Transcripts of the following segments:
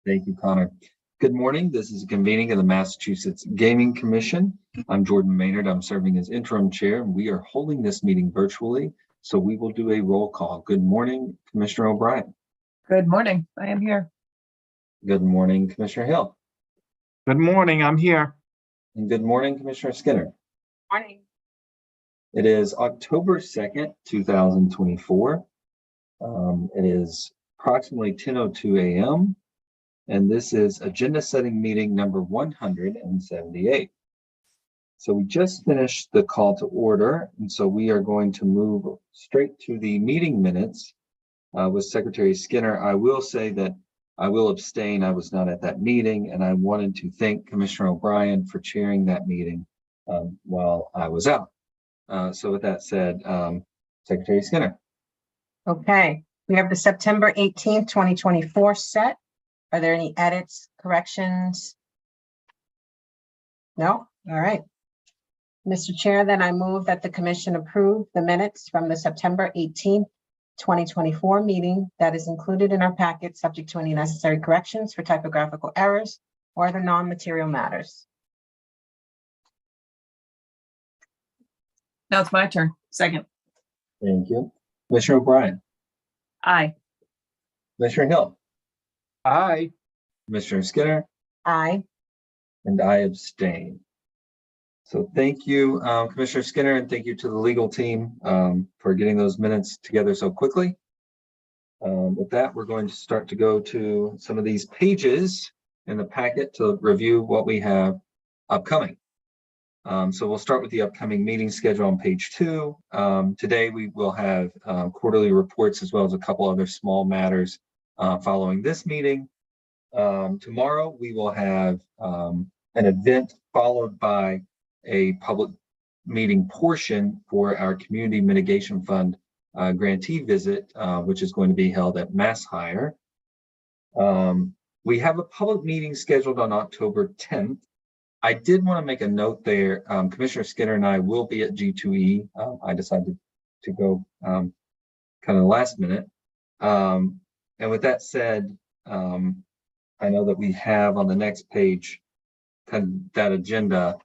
Thank you, Connor. Good morning. This is a convening of the Massachusetts Gaming Commission. I'm Jordan Maynard. I'm serving as interim chair, and we are holding this meeting virtually. So we will do a roll call. Good morning, Commissioner O'Brien. Good morning. I am here. Good morning, Commissioner Hill. Good morning. I'm here. And good morning, Commissioner Skinner. Morning. It is October 2nd, 2024. It is approximately 10:02 a.m. And this is agenda setting meeting number 178. So we just finished the call to order, and so we are going to move straight to the meeting minutes with Secretary Skinner. I will say that I will abstain. I was not at that meeting, and I wanted to thank Commissioner O'Brien for chairing that meeting while I was out. So with that said, Secretary Skinner. Okay, we have the September 18th, 2024 set. Are there any edits, corrections? No? All right. Mr. Chair, then I move that the commission approve the minutes from the September 18th, 2024 meeting that is included in our packet, subject to any necessary corrections for typographical errors or other non-material matters. Now it's my turn. Second. Thank you. Commissioner O'Brien. Aye. Commissioner Hill. Aye. Commissioner Skinner. Aye. And I abstain. So thank you, Commissioner Skinner, and thank you to the legal team for getting those minutes together so quickly. With that, we're going to start to go to some of these pages in the packet to review what we have upcoming. So we'll start with the upcoming meeting schedule on page 2. Today we will have quarterly reports as well as a couple other small matters following this meeting. Tomorrow we will have an event followed by a public meeting portion for our Community Mitigation Fund grantee visit, which is going to be held at Mass Hire. We have a public meeting scheduled on October 10th. I did want to make a note there. Commissioner Skinner and I will be at G2E. I decided to go kind of last minute. And with that said, I know that we have on the next page kind of that agenda.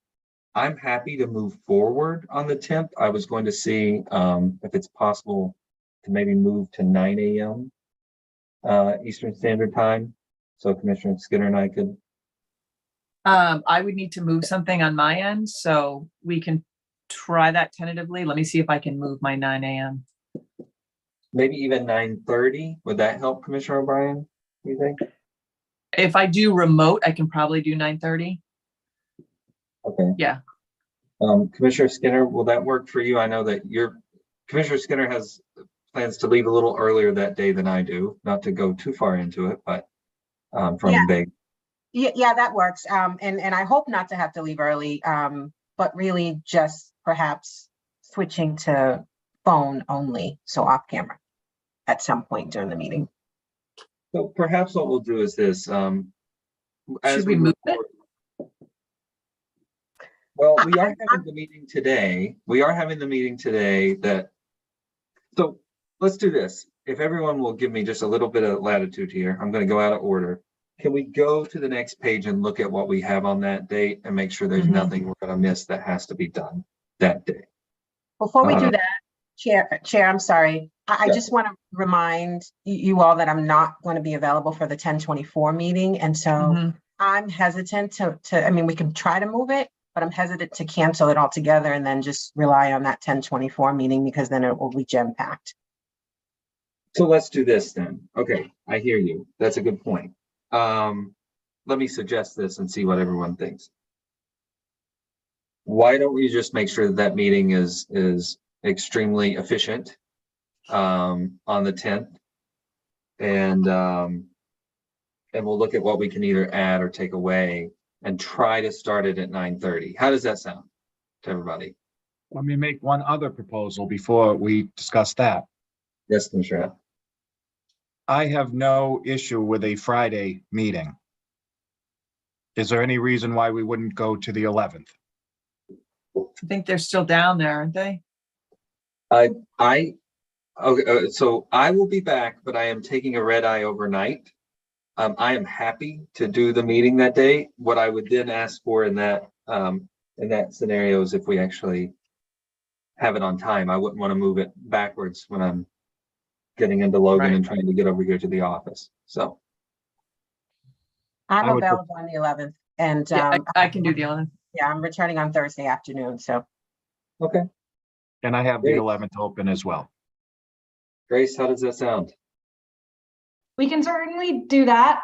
I'm happy to move forward on the 10th. I was going to see if it's possible to maybe move to 9 a.m. Eastern Standard Time. So Commissioner Skinner and I could. I would need to move something on my end, so we can try that tentatively. Let me see if I can move my 9 a.m. Maybe even 9:30. Would that help, Commissioner O'Brien? You think? If I do remote, I can probably do 9:30. Okay. Yeah. Commissioner Skinner, will that work for you? I know that Commissioner Skinner has plans to leave a little earlier that day than I do, not to go too far into it, but from big. Yeah, that works. And I hope not to have to leave early, but really just perhaps switching to phone only, so off camera at some point during the meeting. So perhaps what we'll do is this. Should we move it? Well, we are having the meeting today. So let's do this. If everyone will give me just a little bit of latitude here, I'm going to go out of order. Can we go to the next page and look at what we have on that date and make sure there's nothing we're going to miss that has to be done that day? Before we do that, Chair, I'm sorry. I just want to remind you all that I'm not going to be available for the 1024 meeting. And so I'm hesitant to, I mean, we can try to move it, but I'm hesitant to cancel it altogether and then just rely on that 1024 meeting because then it will be jam-packed. So let's do this then. Okay, I hear you. That's a good point. Let me suggest this and see what everyone thinks. Why don't we just make sure that that meeting is extremely efficient on the 10th, and we'll look at what we can either add or take away and try to start it at 9:30. How does that sound to everybody? Let me make one other proposal before we discuss that. Yes, Commissioner. I have no issue with a Friday meeting. Is there any reason why we wouldn't go to the 11th? I think they're still down there, aren't they? Okay, so I will be back, but I am taking a red eye overnight. I am happy to do the meeting that day. What I would then ask for in that scenario is if we actually have it on time. I wouldn't want to move it backwards when I'm getting into Logan Right. and trying to get over here to the office. So, I'm I would pref- available on the 11th and, Yeah, I can do the 11th. yeah, I'm returning on Thursday afternoon, so. okay. And I have the Great. 11th open as well. Grace, how does that sound? We can certainly do that.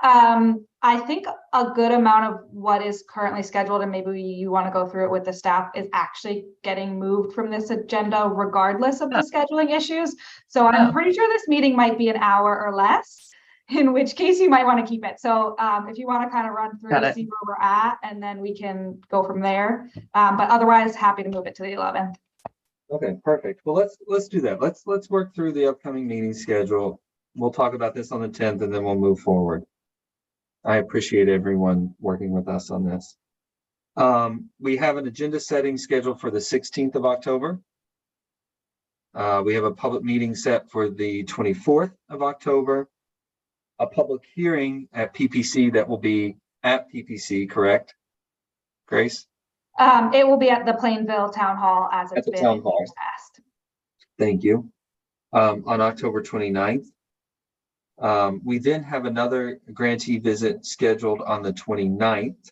I think a good amount of what is currently scheduled, and maybe you want to go through it with the staff, is actually getting moved from this agenda regardless of the scheduling issues. So I'm pretty sure this meeting might be an hour or less, in which case you might want to keep it. So if you want to kind of run through to see where we're at, and then we can go from there. But otherwise, happy to move it to the 11th. Okay, perfect. Well, let's do that. Let's work through the upcoming meeting schedule. We'll talk about this on the 10th and then we'll move forward. I appreciate everyone working with us on this. We have an agenda setting scheduled for the 16th of October. We have a public meeting set for the 24th of October. A public hearing at PPC that will be at PPC, correct? Grace? It will be at the Plainville Town Hall as it's the been Town Hall. years past. Thank you. On October 29th. We then have another grantee visit scheduled on the 29th.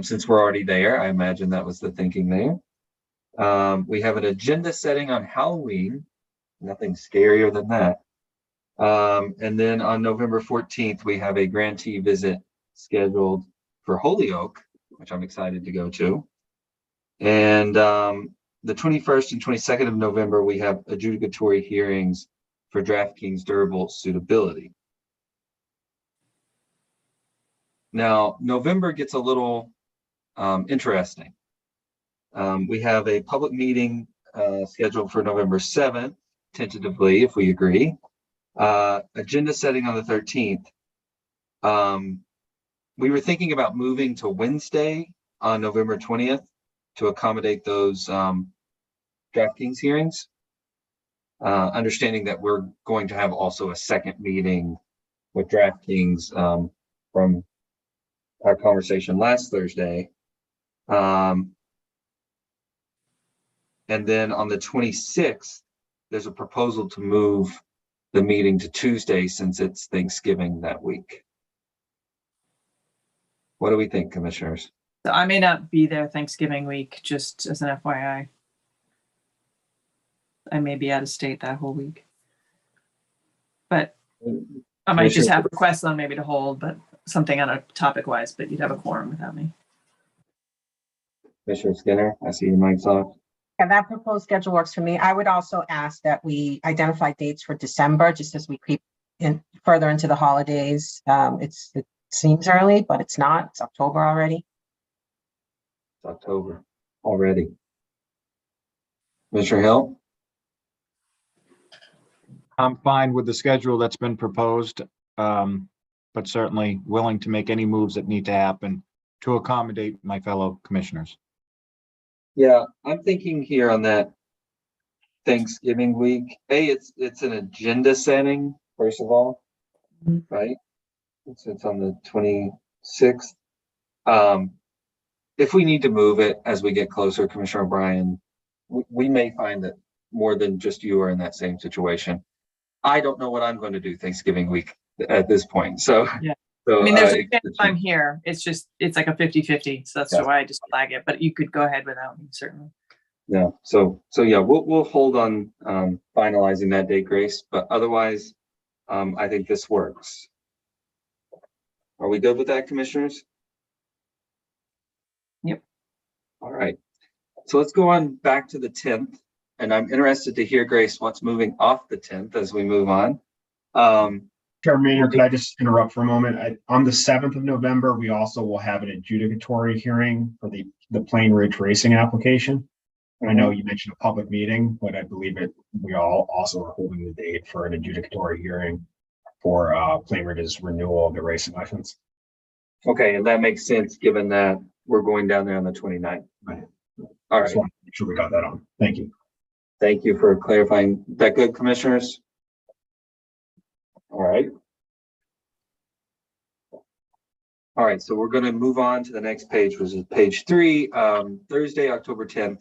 Since we're already there, I imagine that was the thinking there. We have an agenda setting on Halloween. Nothing scarier than that. And then on November 14th, we have a grantee visit scheduled for Holyoke, which I'm excited to go to. And the 21st and 22nd of November, we have adjudicatory hearings for DraftKings durable suitability. Now, November gets a little interesting. We have a public meeting scheduled for November 7th, tentatively, if we agree. Agenda setting on the 13th. We were thinking about moving to Wednesday on November 20th to accommodate those DraftKings hearings. Understanding that we're going to have also a second meeting with DraftKings from our conversation last Thursday. And then on the 26th, there's a proposal to move the meeting to Tuesday since it's Thanksgiving that week. What do we think, commissioners? So I may not be there Thanksgiving week, just as an FYI. I may be out of state that whole week. But I might just have requests on maybe to hold, but something on a topic wise, but you'd have a quorum without me. Commissioner Skinner, I see your mic's off. Yeah, that proposed schedule works for me. I would also ask that we identify dates for December, just as we creep in further into the holidays. It seems early, but it's not. It's October already. It's October already. Commissioner Hill? I'm fine with the schedule that's been proposed, but certainly willing to make any moves that need to happen to accommodate my fellow commissioners. Yeah, I'm thinking here on that Thanksgiving week. It's an agenda setting, first of all, right? It's on the 26th. If we need to move it as we get closer, Commissioner O'Brien, we may find that more than just you are in that same situation. I don't know what I'm going to do Thanksgiving week at this point. So, yeah. So, I mean, there's a chance I'm here. It's like a 50-50. So that's why I just flag it, but you could go ahead without me, certainly. Yeah. So yeah, we'll hold on finalizing that date, Grace, but otherwise, I think this works. Are we good with that, commissioners? Yep. All right. So let's go on back to the 10th. And I'm interested to hear, Grace, what's moving off the 10th as we move on. Chairman Maynard, could I just interrupt for a moment? On the 7th of November, we also will have an adjudicatory hearing for the Plain Ridge Racing application. I know you mentioned a public meeting, but I believe we all also are holding the date for an adjudicatory hearing for Plain Ridge's renewal of the racing license. Okay, and that makes sense given that we're going down there on the 29th. Right. All I just right. want to make sure we got that on. Thank you. Thank you for clarifying. That good, commissioners? All right. All right, so we're going to move on to the next page, which is page 3, Thursday, October 10th,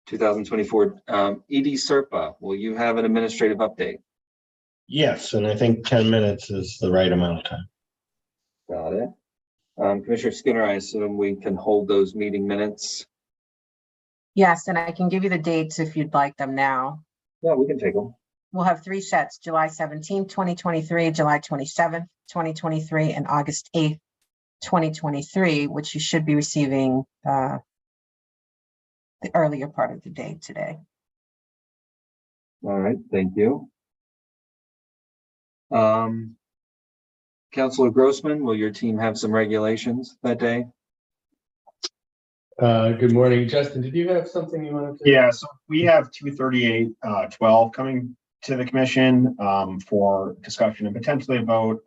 2024. ED Serpa, will you have an administrative update? Yes, and I think 10 minutes is the right amount of time. Got it. Commissioner Skinner, I assume we can hold those meeting minutes. Yes, and I can give you the dates if you'd like them now. Yeah, we can take them. We'll have 3 sets, July 17th, 2023, July 27th, 2023, and August 8th, 2023, which you should be receiving the earlier part of the day today. All right, thank you. Councilor Grossman, will your team have some regulations that day? Good morning, Justin. Did you have something you wanted to? Yeah, so we have 238-12 coming to the commission for discussion and potentially a vote.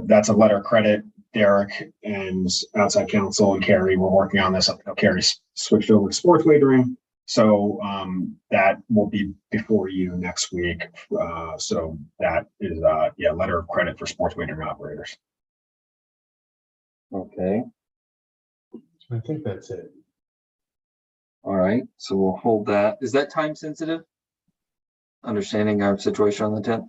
That's a letter of credit. Derek and outside counsel and Carrie were working on this. Carrie's switched over to sports wagering. So that will be before you next week. So that is letter of credit for sports wagering operators. Okay. I think that's it. All right, so we'll hold that. Is that time sensitive? Understanding our situation on the 10th?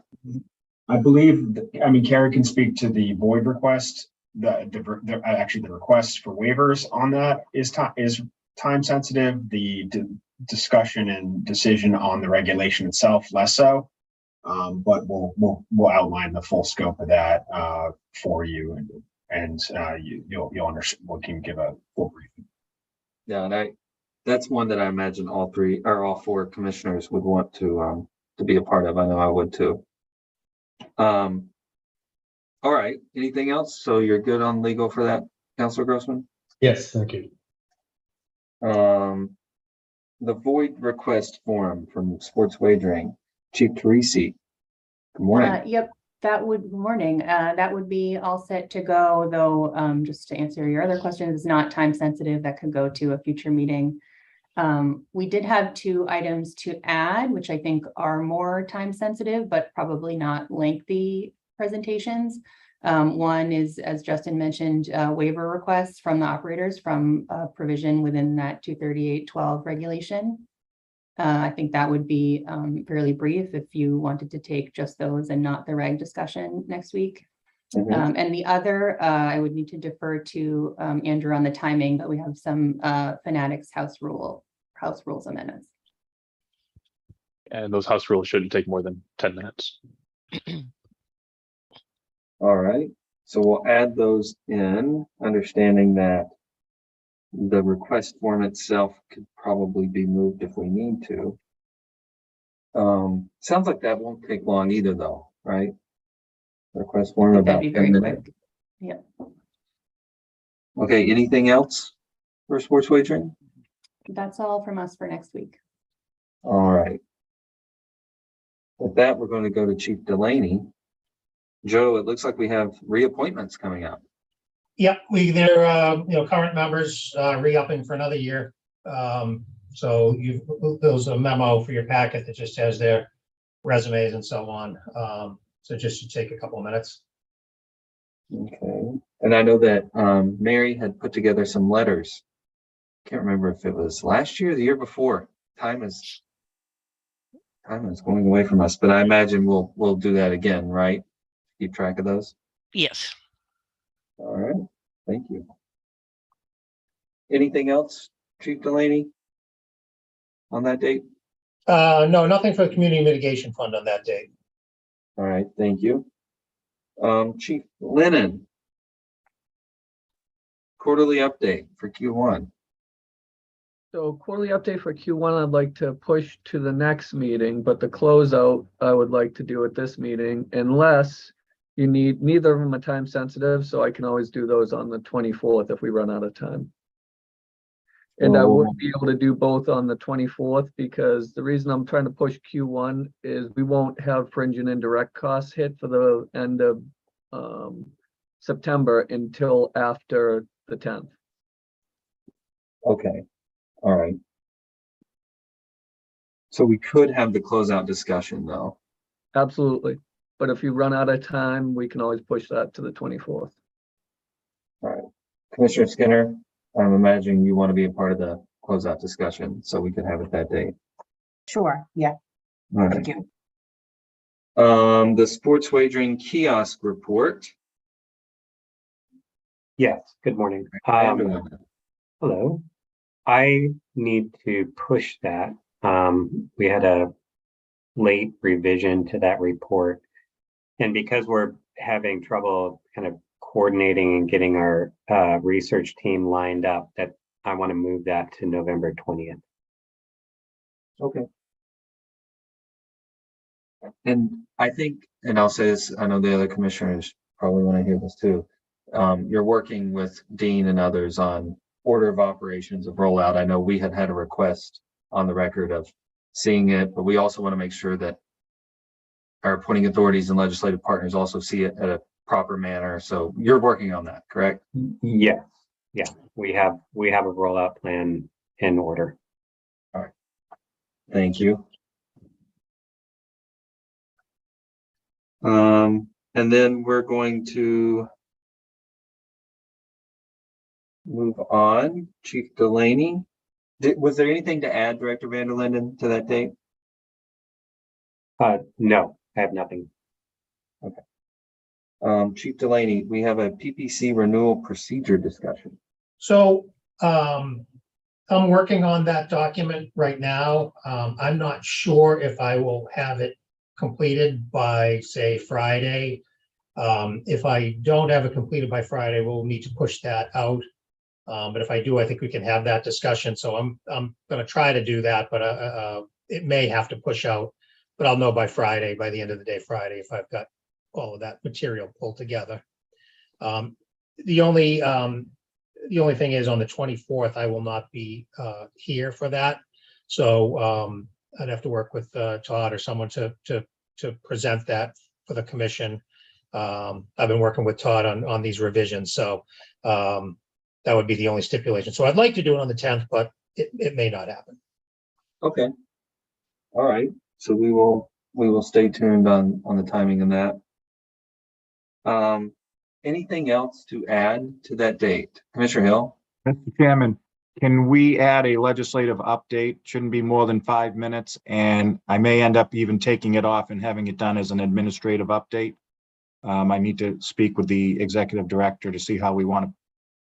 I believe, Carrie can speak to the void request. Actually, the request for waivers on that is time sensitive. The discussion and decision on the regulation itself less so. But we'll outline the full scope of that for you, and you'll understand. We can give a full briefing. Yeah, and that's one that I imagine all 4 commissioners would want to be a part of. I know I would too. All right, anything else? So you're good on legal for that, Councilor Grossman? Yes, thank you. The void request form from sports wagering, Chief Teresi. Good morning. Yep, good morning. That would be all set to go, though, just to answer your other question, it's not time sensitive. That could go to a future meeting. We did have 2 items to add, which I think are more time sensitive, but probably not lengthy presentations. One is, as Justin mentioned, waiver requests from the operators from provision within that 238-12 regulation. I think that would be fairly brief if you wanted to take just those and not the reg discussion next week. Mhm. And the other, I would need to defer to Andrew on the timing, but we have some Fanatics house rules amendments. And those house rules shouldn't take more than 10 minutes. All right, so we'll add those in, understanding that the request form itself could probably be moved if we need to. Sounds like that won't take long either, though, right? Request form about That'd be 10 very minutes. quick. Yeah. Okay, anything else for sports wagering? That's all from us for next week. All right. With that, we're going to go to Chief Delaney. Joe, it looks like we have reappointments coming up. Yep, they're current members re-upping for another year. So there's a memo for your packet that just has their resumes and so on. So just should take a couple of minutes. Okay, and I know that Mary had put together some letters. Can't remember if it was last year or the year before. Time is going away from us, but I imagine we'll do that again, right? Keep track of those. Yes. All right, thank you. Anything else, Chief Delaney, on that date? No, nothing for the community mitigation fund on that date. All right, thank you. Chief Lennon, quarterly update for Q1. So quarterly update for Q1, I'd like to push to the next meeting, but the closeout I would like to do at this meeting, unless you need, neither of them are time sensitive, so I can always do those on the 24th if we run out of time. And I wouldn't be able to do both on the 24th because the reason I'm trying to push Q1 is we won't have fringe and indirect costs hit for the end of September until after the 10th. Okay, all right. So we could have the closeout discussion though. Absolutely. But if you run out of time, we can always push that to the 24th. Commissioner Skinner, I'm imagining you want to be a part of the closeout discussion, so we could have it that date. Sure, yeah, All thank right. you. The sports wagering kiosk report. Yes, good morning. Everyone. Hello. I need to push that. We had a late revision to that report. And because we're having trouble kind of coordinating and getting our research team lined up, that I want to move that to November 20th. Okay. And I think, and I'll say this, I know the other commissioners probably want to hear this too. You're working with Dean and others on order of operations of rollout. I know we had a request on the record of seeing it, but we also want to make sure that our appointing authorities and legislative partners also see it at a proper manner. So you're working on that, correct? Yes. Yeah, we have a rollout plan in order. All right. Thank you. And then we're going to move on. Chief Delaney, was there anything to add, Director Van der Linden, to that date? No, I have nothing. Okay. Chief Delaney, we have a PPC renewal procedure discussion. So, I'm working on that document right now. I'm not sure if I will have it completed by, say, Friday. If I don't have it completed by Friday, we'll need to push that out. But if I do, I think we can have that discussion. So I'm gonna try to do that, but it may have to push out. But I'll know by Friday, by the end of the day Friday, if I've got all of that material pulled together. The only thing is on the 24th, I will not be here for that. So I'd have to work with Todd or someone to present that for the commission. I've been working with Todd on these revisions, so that would be the only stipulation. So I'd like to do it on the 10th, but it may not happen. Okay. All right. So we will stay tuned on the timing of that. Anything else to add to that date? Commissioner Hill? Mr. Chairman, can we add a legislative update? Shouldn't be more than 5 minutes, and I may end up even taking it off and having it done as an administrative update. I need to speak with the executive director to see how we want to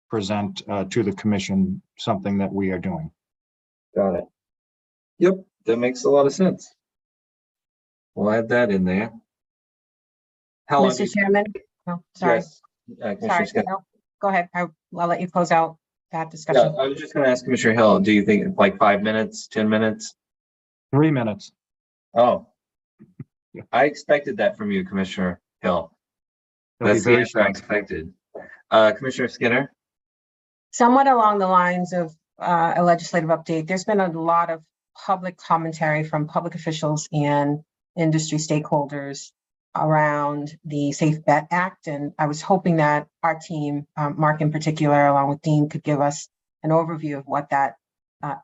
present to the commission something that we are doing. Got it. Yep, that makes a lot of sense. We'll add that in there. How long? Mr. Chairman, oh, sorry. Yes. Commissioner Sorry, Skinner. no, go ahead. I'll let you close out that Yeah, discussion. I was just going to ask Commissioner Hill, do you think like 5 minutes, 10 minutes? 3 minutes. Oh, I expected that from you, Commissioner Hill. That'll be That's the very answer I short. expected. Commissioner Skinner? Somewhat along the lines of a legislative update, there's been a lot of public commentary from public officials and industry stakeholders around the Safe Bet Act. And I was hoping that our team, Mark in particular, along with Dean, could give us an overview of what that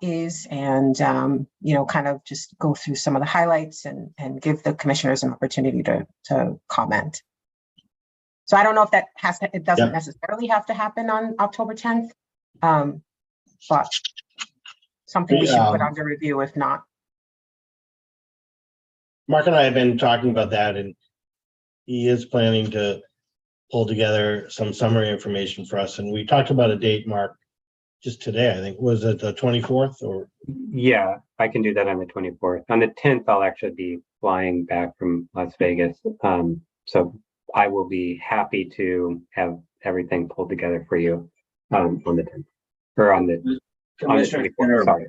is and, kind of just go through some of the highlights and give the commissioners an opportunity to comment. So I don't know if that it doesn't necessarily have to happen on October 10th, but something we should put under review if not. Mark and I have been talking about that, and he is planning to pull together some summary information for us. And we talked about a date, Mark, just today, I think. Was it the 24th or? Yeah, I can do that on the 24th. On the 10th, I'll actually be flying back from Las Vegas. So I will be happy to have everything pulled together for you on the 10th or on the Commissioner 24th. Skinner, Sorry.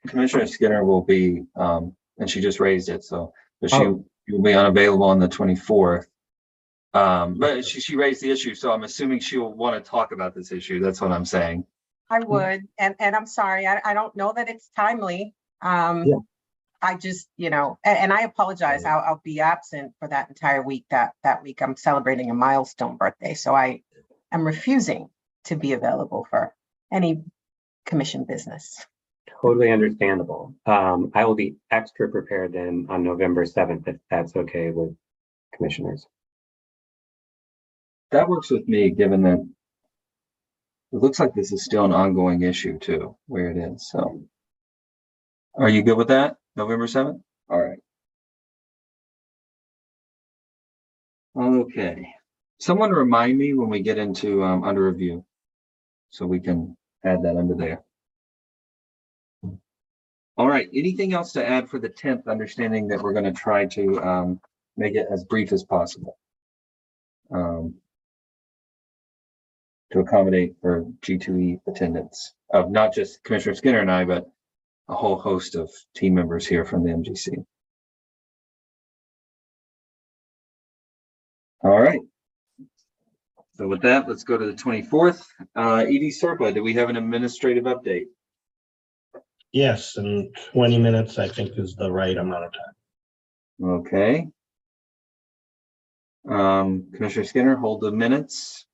Commissioner Skinner will be, and she just raised it, so she will be unavailable on the 24th. But she raised the issue, so I'm assuming she will want to talk about this issue. That's what I'm saying. I would, and I'm sorry, I don't know that it's timely. I just, and I apologize. I'll be absent for that entire week. That week I'm celebrating a milestone birthday, so I am refusing to be available for any commission business. Totally understandable. I will be extra prepared then on November 7th, if that's okay with commissioners. That works with me, given that It looks like this is still an ongoing issue too, where it is, so. Are you good with that? November 7th? All right. Okay. Someone remind me when we get into under review, so we can add that under there. All right, anything else to add for the 10th, understanding that we're going to try to make it as brief as possible to accommodate for G2E attendance of not just Commissioner Skinner and I, but a whole host of team members here from the MGC. All right. So with that, let's go to the 24th. Edie Serpa, do we have an administrative update? Yes, and 20 minutes, I think, is the right amount of time. Okay. Commissioner Skinner, hold the minutes.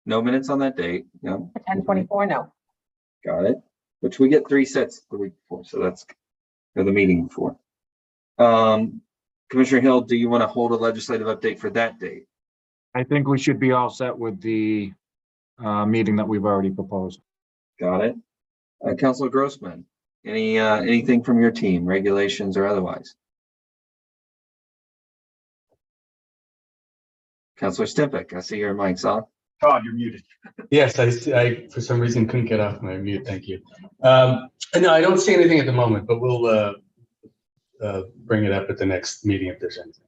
No minutes on that date. Yeah. 10:24, no. Got it. Which we get 3 sets the week before, so that's or the meeting before. Commissioner Hill, do you want to hold a legislative update for that date? I think we should be all set with the meeting that we've already proposed. Got it. Councilor Grossman, anything from your team, regulations or otherwise? Councilor Stimpick, I see your mic's on. Todd, you're muted. Yes, I for some reason couldn't get off my mute. Thank you. No, I don't see anything at the moment, but we'll bring it up at the next meeting if there's anything.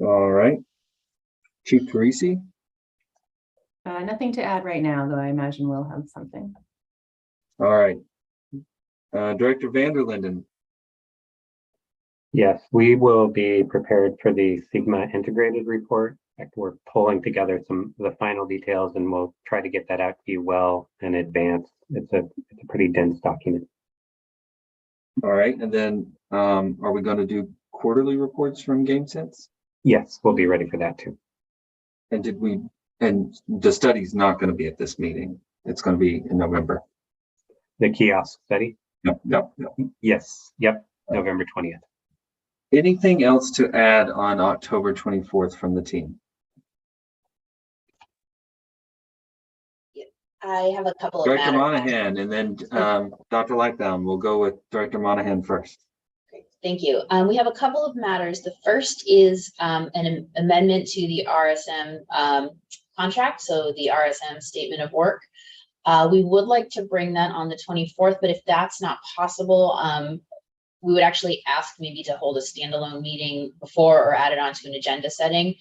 All right. Chief Parisi? Nothing to add right now, though I imagine we'll have something. All right. Director Vanderlinden? Yes, we will be prepared for the Sigma integrated report. In fact, we're pulling together some of the final details and we'll try to get that out to you well in advance. It's a pretty dense document. All right. And then are we going to do quarterly reports from GameSense? Yes, we'll be ready for that too. And the study's not going to be at this meeting. It's going to be in November. The kiosk study? Yep. Yes. Yep. November 20th. Anything else to add on October 24th from the team? I have a couple of Director matters. Monahan and then Dr. Lightbound. We'll go with Director Monahan first. Great, thank you. We have a couple of matters. The first is an amendment to the RSM contract, so the RSM statement of work. We would like to bring that on the 24th, but if that's not possible, we would actually ask maybe to hold a standalone meeting before or add it onto an agenda setting,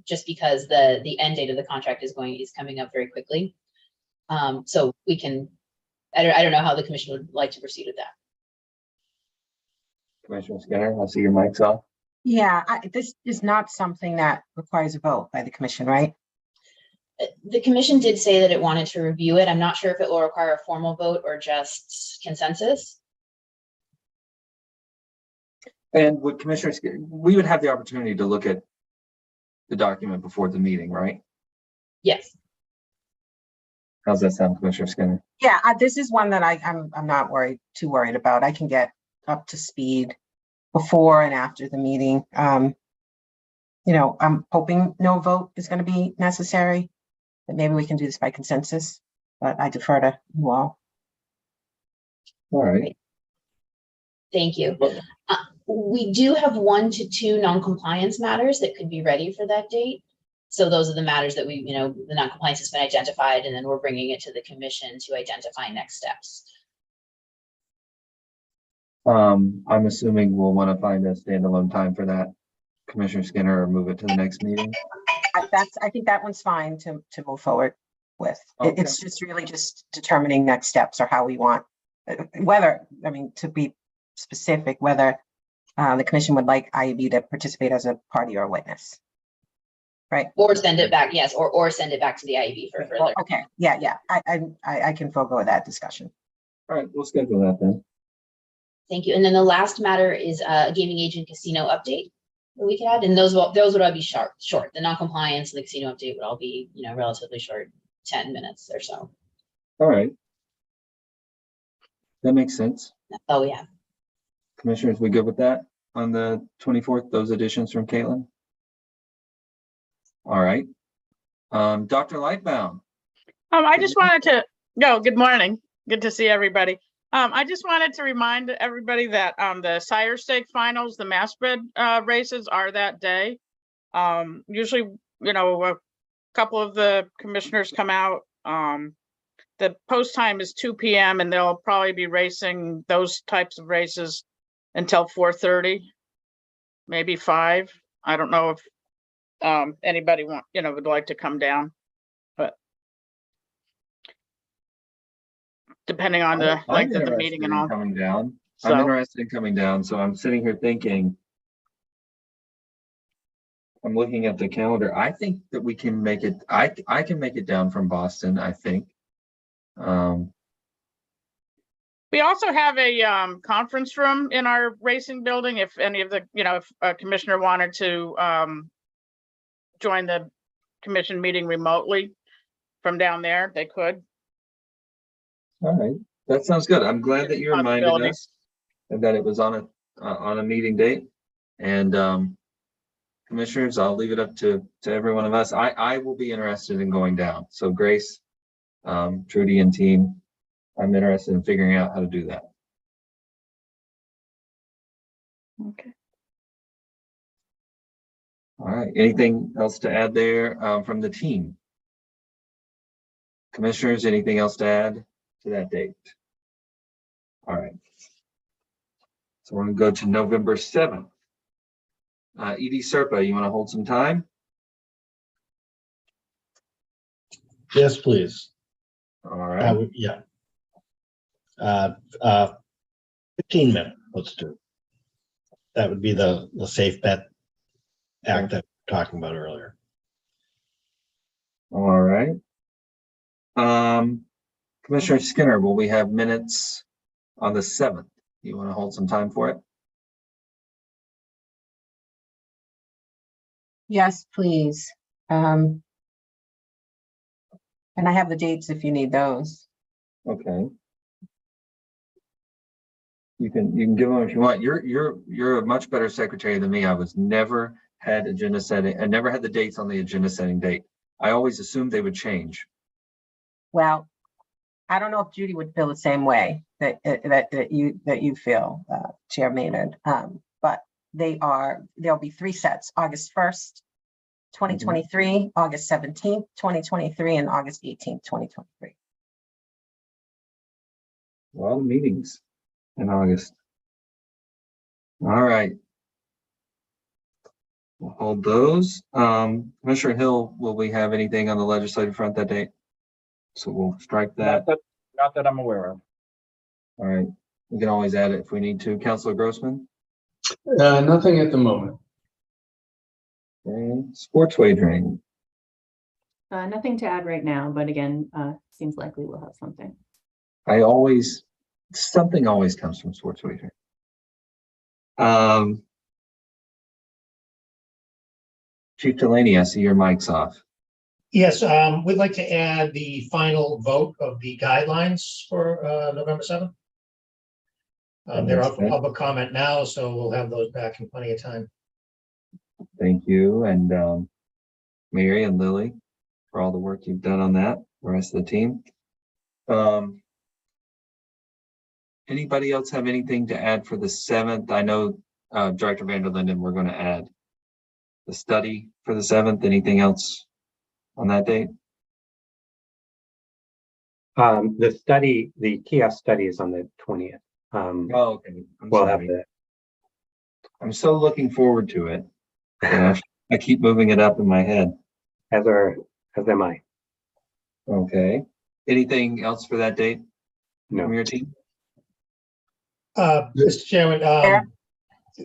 just because the end date of the contract is coming up very quickly. So we can, I don't know how the commission would like to proceed with that. Commissioner Skinner, I see your mic's off. Yeah, this is not something that requires a vote by the commission, right? The commission did say that it wanted to review it. I'm not sure if it will require a formal vote or just consensus. And with Commissioner Skinner, we would have the opportunity to look at the document before the meeting, right? Yes. How's that sound, Commissioner Skinner? Yeah, this is one that I'm not too worried about. I can get up to speed before and after the meeting. I'm hoping no vote is going to be necessary, but maybe we can do this by consensus, but I defer to you all. All right. Thank you. We do have 1 to 2 non-compliance matters that could be ready for that date. So those are the matters that we, the non-compliance has been identified, and then we're bringing it to the commission to identify next steps. I'm assuming we'll want to find a standalone time for that, Commissioner Skinner, or move it to the next meeting. I think that one's fine to move forward with. Okay. It's just really just determining next steps or how we want, to be specific, whether the commission would like IUB to participate as a party or a witness. Right. Or send it back, yes, or send it back to the IUB for further. Okay, yeah. I can forego that discussion. All right, we'll schedule that then. Thank you. And then the last matter is a gaming agent casino update that we could add, and those would all be short. The non-compliance and the casino update would all be, relatively short, 10 minutes or so. All right. That makes sense. Oh, yeah. Commissioners, we good with that on the 24th, those additions from Caitlin? All right. Dr. Lightbound, I just wanted to, good morning. Good to see everybody. I just wanted to remind everybody that, the Sire Stake Finals, the mass bid, races are that day. Usually, a couple of the commissioners come out. The post time is 2 p.m. and they'll probably be racing those types of races until 4:30, maybe 5. I don't know if, anybody would like to come down, but depending on the I'm length of the interested meeting and in all. coming down. So- I'm interested in coming down, so I'm sitting here thinking. I'm looking at the calendar. I think that we can make it, I can make it down from Boston, I think. We also have a conference room in our racing building. If any of the, if a commissioner wanted to join the commission meeting remotely from down there, they could. All right, that sounds good. I'm glad that you reminded Possibility. us and that it was on a meeting date. And commissioners, I'll leave it up to every one of us. I will be interested in going down. So Grace, Trudy and team, I'm interested in figuring out how to do that. Okay. All right, anything else to add there from the team? Commissioners, anything else to add to that date? All right. So we're gonna go to November 7th. Edie Serpa, you wanna hold some time? Yes, please. All right. Yeah. 15 minutes, let's do. That would be the safe bet act that we were talking about earlier. All right. Commissioner Skinner, will we have minutes on the 7th? You wanna hold some time for it? Yes, please. And I have the dates if you need those. Okay. You can give them if you want. You're a much better secretary than me. I was never had agenda setting. I never had the dates on the agenda setting date. I always assumed they would change. Well, I don't know if Judy would feel the same way that you feel, Chair Maynard. But there'll be 3 sets: August 1st, 2023, August 17th, 2023, and August 18th, 2023. A lot of meetings in August. All right. We'll hold those. Commissioner Hill, will we have anything on the legislative front that day? So we'll strike that. Not that I'm aware of. All right. We can always add it if we need to. Councilor Grossman? Nothing at the moment. Okay. Sports wagering. Nothing to add right now, but again, seems likely we'll have something. Something always comes from sports wagering. Chief Delaney, I see your mic's off. Yes, we'd like to add the final vote of the guidelines for November 7th. They're up for public comment now, so we'll have those back in plenty of time. Thank you, and Mary and Lily for all the work you've done on that, the rest of the team. Anybody else have anything to add for the 7th? I know Director Vanderlinden, we're going to add the study for the 7th. Anything else on that date? The study, the TS study is on the 20th. Oh, okay. We'll have that. I'm so looking forward to it. I keep moving it up in my head. As am I. Okay. Anything else for that date? No. From your team? Mr. Chairman,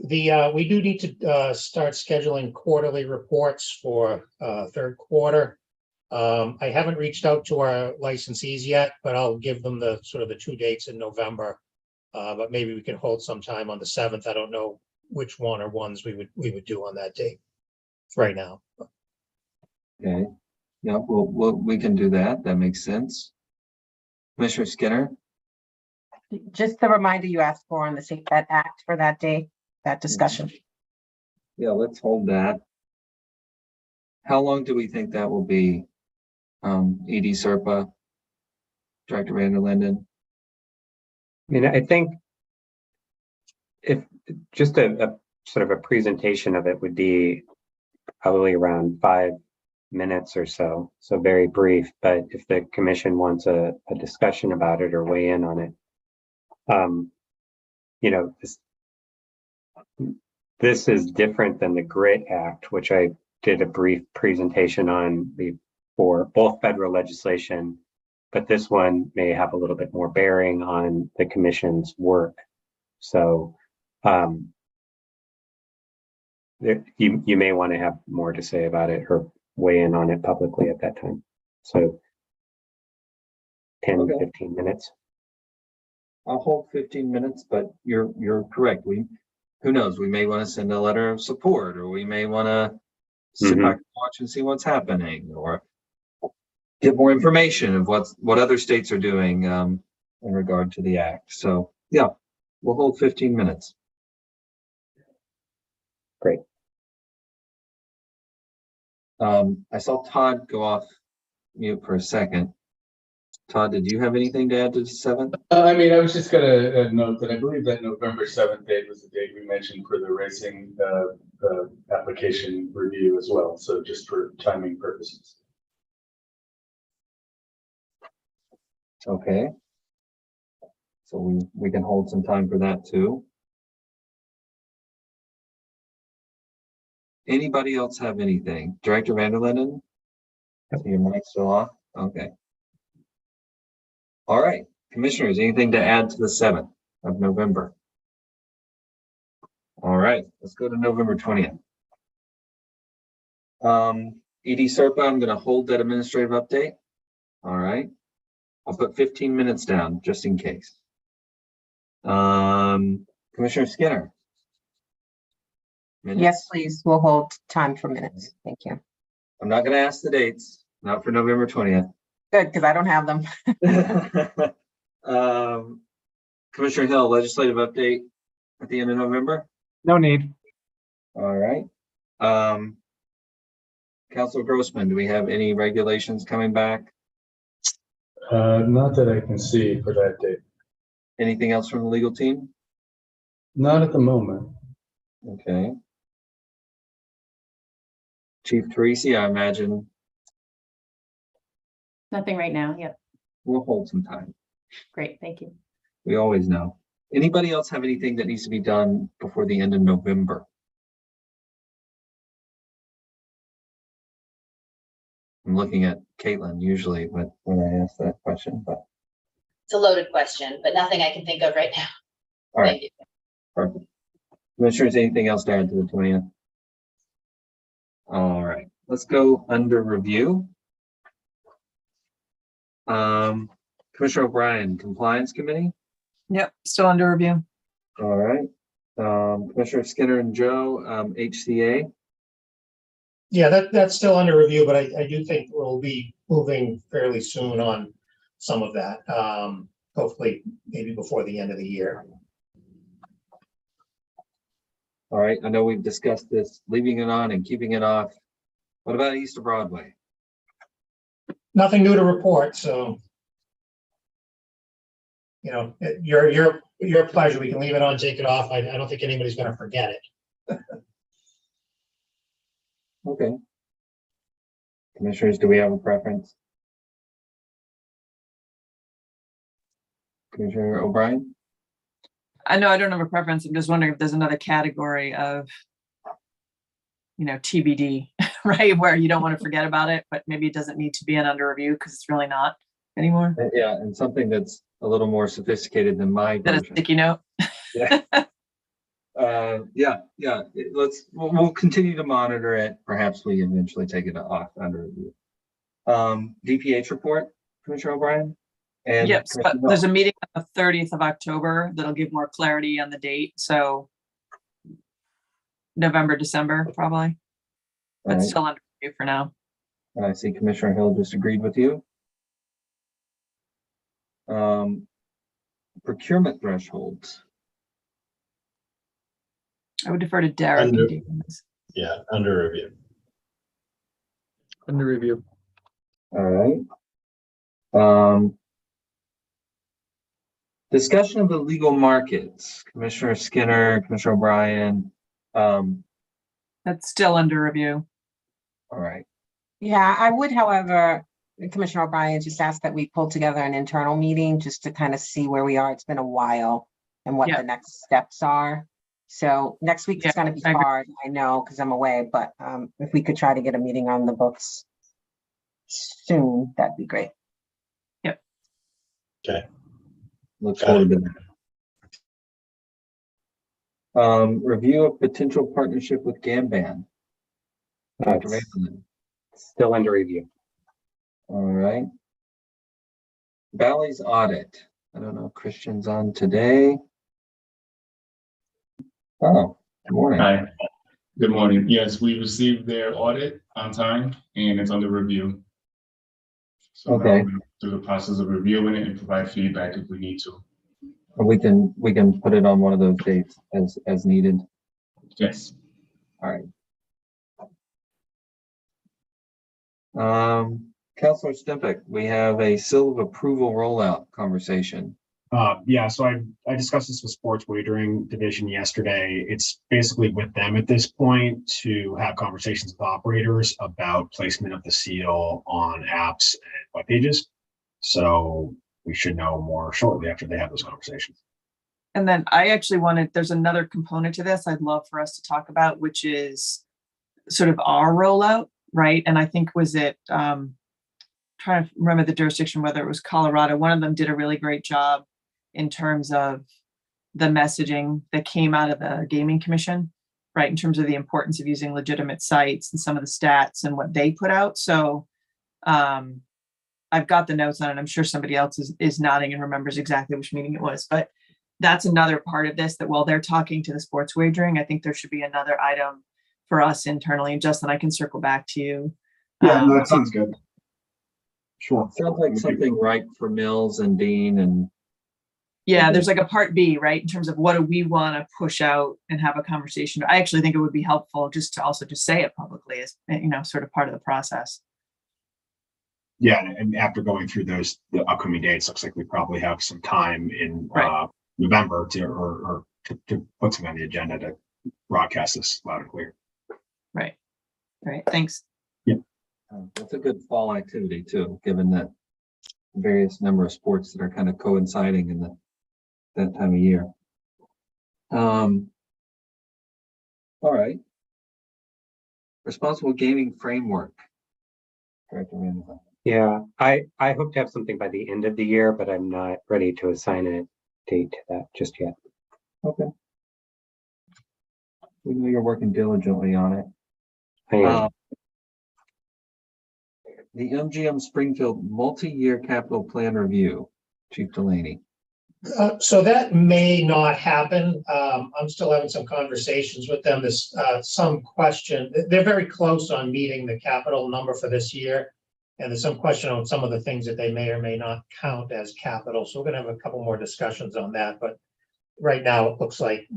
we do need to start scheduling quarterly reports for third quarter. I haven't reached out to our licensees yet, but I'll give them the 2 dates in November. But maybe we can hold some time on the 7th. I don't know which one or ones we would do on that date right now. Okay. Yeah, we can do that. That makes sense. Commissioner Skinner? Just the reminder you asked for on the Safe Bet Act for that day, that discussion. Yeah, let's hold that. How long do we think that will be? ED Serpa, Director Van der Linden. I mean, I think if just a sort of a presentation of it would be probably around 5 minutes or so. So very brief, but if the commission wants a discussion about it or weigh in on it, you know, this is different than the GRIT Act, which I did a brief presentation on for both federal legislation, but this one may have a little bit more bearing on the commission's work. So you may want to have more to say about it or weigh in on it publicly at that time. So 10, 15 minutes. I'll hold 15 minutes, but you're correct. Who knows? We may want to send a letter of support, or we may want to sit back and watch and see what's happening, or get more information of what other states are doing in regard to the act. So yeah, we'll hold 15 minutes. Great. I saw Todd go off mute for a second. Todd, did you have anything to add to the 7th? I mean, I was just gonna note that I believe that November 7th date was the date we mentioned for the racing application review as well. So just for timing purposes. Okay. So we can hold some time for that too. Anybody else have anything? Director Van der Linden? Your mic's still off? Okay. All right, commissioners, anything to add to the 7th of November? All right, let's go to November 20th. ED Serpa, I'm going to hold that administrative update. All right, I'll put 15 minutes down just in case. Commissioner Skinner. Minutes? Yes, please. We'll hold time for minutes. Thank you. I'm not going to ask the dates, not for November 20th. Good, because I don't have them. Commissioner Hill, legislative update at the end of November. No need. All right. Councilor Grossman, do we have any regulations coming back? Not that I can see for that date. Anything else from the legal team? Not at the moment. Okay. Chief Teresi, I imagine Nothing right now. Yep. we'll hold some time. Great. Thank you. We always know. Anybody else have anything that needs to be done before the end of November? I'm looking at Caitlin usually when I ask that question, but It's a loaded question, but nothing I can think of right now. all right. Thank you. Perfect. Commissioners, anything else to add to the 20th? All right, let's go under review. Commissioner O'Brien, Compliance Committee. Yep, still under review. All right. Commissioner Skinner and Joe, HCA. Yeah, that's still under review, but I do think we'll be moving fairly soon on some of that. Hopefully, maybe before the end of the year. All right, I know we've discussed this, leaving it on and keeping it off. What about East of Broadway? Nothing new to report, so. You know, your pleasure. We can leave it on, take it off. I don't think anybody's gonna forget it. Okay. Commissioners, do we have a preference? Commissioner O'Brien? I know I don't have a preference. I'm just wondering if there's another category of, TBD, right? Where you don't want to forget about it, but maybe it doesn't need to be an under review because it's really not anymore. Yeah, and something that's a little more sophisticated than my That a version. sticky note. Yeah. We'll continue to monitor it. Perhaps we eventually take it off under review. DPH report, Commissioner O'Brien. And Yep, Commissioner but Hill. there's a meeting on the 30th of October that'll give more clarity on the date. So November, December, probably. All But right. still under review for now. I see Commissioner Hill just agreed with you. Procurement thresholds. I would defer to Derek. Under- and Dean on this. Yeah, under review. Under review. All right. Discussion of the legal markets, Commissioner Skinner, Commissioner O'Brien. That's still under review. All right. Yeah, I would, however, Commissioner O'Brien, just ask that we pull together an internal meeting just to kind of see where we are. It's been a while and what Yeah. the next steps are. So next week is Yeah, going to be I agree. hard, I know, because I'm away, but if we could try to get a meeting on the books soon, that'd be great. Okay. Look Got forward to that. Review of potential partnership with Gamban. Dr. That's Vanderlyn. still under review. All right. Bally's audit. I don't know if Christian's on today. Oh, good morning. Hi, good morning. Yes, we received their audit on time and it's under review. So now Okay. we're going through the process of reviewing it and provide feedback if we need to. We can put it on one of those dates as needed. Yes. All right. Counselor Stimpick, we have a seal of approval rollout conversation. Yeah, so I discussed this with Sports Wagering Division yesterday. It's basically with them at this point to have conversations with operators about placement of the seal on apps and web pages. So we should know more shortly after they have those conversations. And then I actually there's another component to this I'd love for us to talk about, which is sort of our rollout, right? And I think trying to remember the jurisdiction, whether it was Colorado, one of them did a really great job in terms of the messaging that came out of the Gaming Commission, right? In terms of the importance of using legitimate sites and some of the stats and what they put out. So I've got the notes on it. I'm sure somebody else is nodding and remembers exactly which meeting it was, but that's another part of this that while they're talking to the sports wagering, I think there should be another item for us internally. And Justin, I can circle back to you. Yeah, no, that sounds good. Sure. Sounds like something right for Mills and Dean and. Yeah, there's like a part B, right? In terms of what do we want to push out and have a conversation. I actually think it would be helpful just to also just say it publicly as, sort of part of the process. Yeah, and after going through the upcoming dates, looks like we probably have some time in November to put something on the agenda to broadcast this loud and clear. Right. Thanks. Yeah. That's a good fall activity too, given that various number of sports that are kind of coinciding in that time of year. All right. Responsible gaming framework. Director Vanderlyn. Yeah, I hope to have something by the end of the year, but I'm not ready to assign a date to that just yet. Okay. We know you're working diligently on it. I am. The MGM Springfield multi-year capital plan review, Chief Delaney. So that may not happen. I'm still having some conversations with them. There's some question. They're very close on meeting the capital number for this year. And there's some question on some of the things that they may or may not count as capital. So we're going to have a couple more discussions on that. But right now, it looks like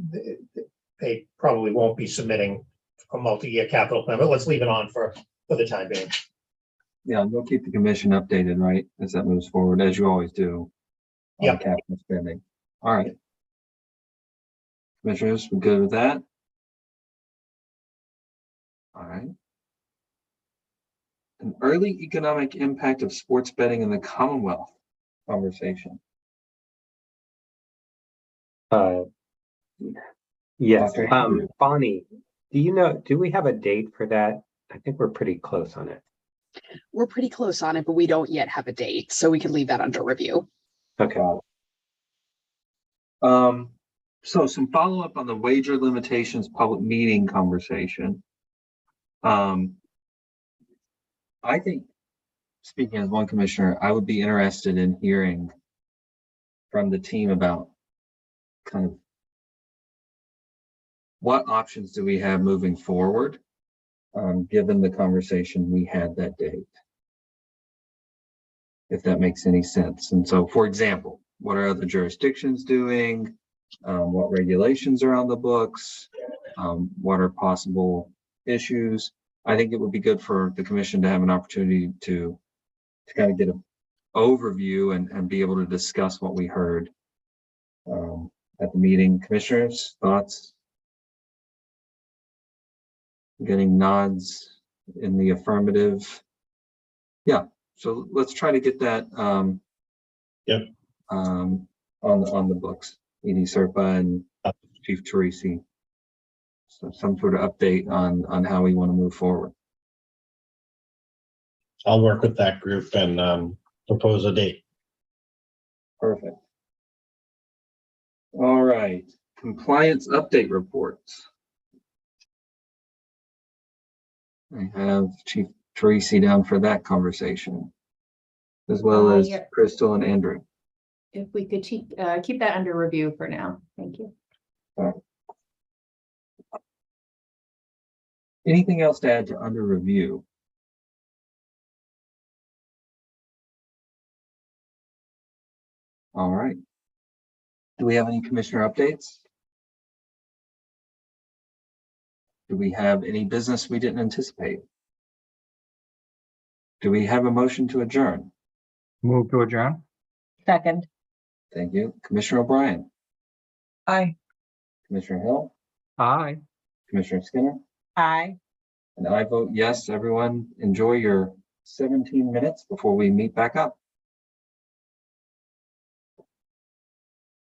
they probably won't be submitting a multi-year capital plan. But let's leave it on for the time being. Yeah, we'll keep the commission updated, right, as that moves forward, as you always do. On capital spending. All right. Commissioners, we're good with that? All right. An early economic impact of sports betting in the Commonwealth conversation. Yes, Bonnie, do we have a date for that? I think we're pretty close on it. We're pretty close on it, but we don't yet have a date, so we can leave that under review. Okay. So some follow-up on the wager limitations public meeting conversation. I think, speaking as one commissioner, I would be interested in hearing from the team about kind of what options do we have moving forward, given the conversation we had that date, if that makes any sense. And so, for example, what are other jurisdictions doing? What regulations are on the books? What are possible issues? I think it would be good for the commission to have an opportunity to to kind of get an overview and be able to discuss what we heard at the meeting. Commissioners, thoughts? Getting nods in the affirmative. Yeah, so let's try to get that on the books. Edie Serpa and Chief Teresi. So some sort of update on how we want to move forward. I'll work with that group and propose a date. Perfect. All right, compliance update reports. I have Chief Teresi down for that conversation, as well as Yeah. Crystal and Andrew. If we could keep that under review for now. Thank you. Anything else to add to under review? All right. Do we have any commissioner updates? Do we have any business we didn't anticipate? Do we have a motion to adjourn? Move to adjourn. Second. Thank you. Commissioner O'Brien, Aye. Commissioner Hill, Aye. Commissioner Skinner, Aye. and I vote yes. Everyone enjoy your 17 minutes before we meet back up.